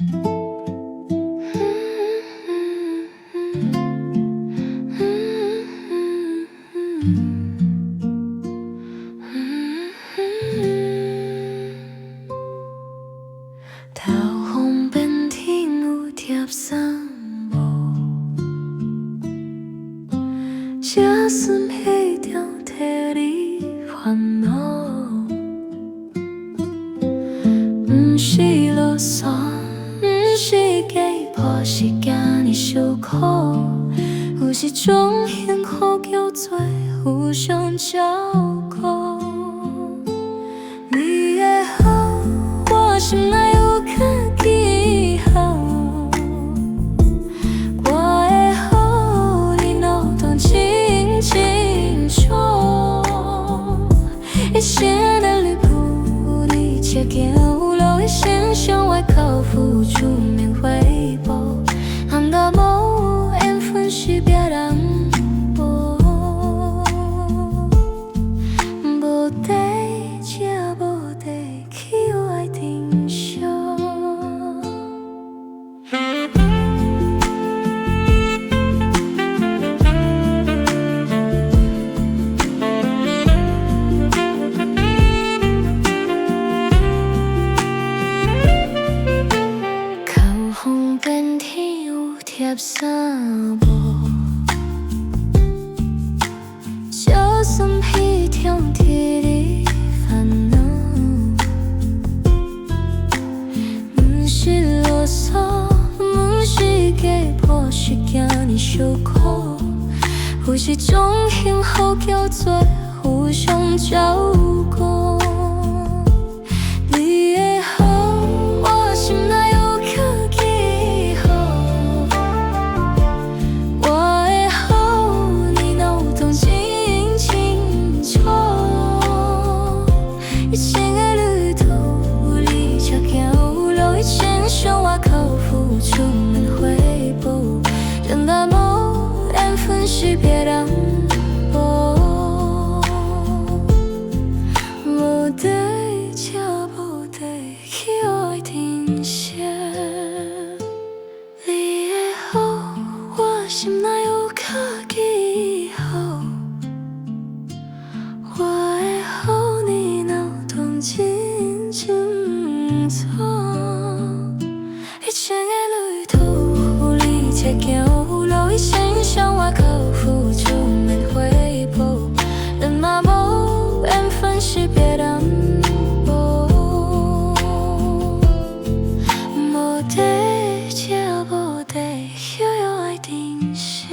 桃红遍天有贴衫帽，这算彼条替你烦恼。不是啰嗦，不是假抱，是惊你受苦。有一种幸福叫做互相照顾。你的好，我心内有较记号。我的好，你脑中清清楚。一生的旅途，你且行有路，一生向外靠付出免回报。含到无缘分是别人无，无地这无地去爱定伤。口风遍天有贴衫帽，就算彼条替你烦恼。不是啰嗦，不是假抱，是惊你受苦。有一种幸福叫做互相照顾。你的好，我心内有刻记号。我的好，你脑中清清楚。一生的旅途，你且行有路，一生向我靠付出免回报。等到无缘分是别人无，无地这无地去爱定伤。你的好，我心内有刻记号。我的好，你脑中清清楚。一生的旅途，你且行有路，一生向我靠付出免回报。人嘛无缘分是别人无，无地这无地去爱定伤。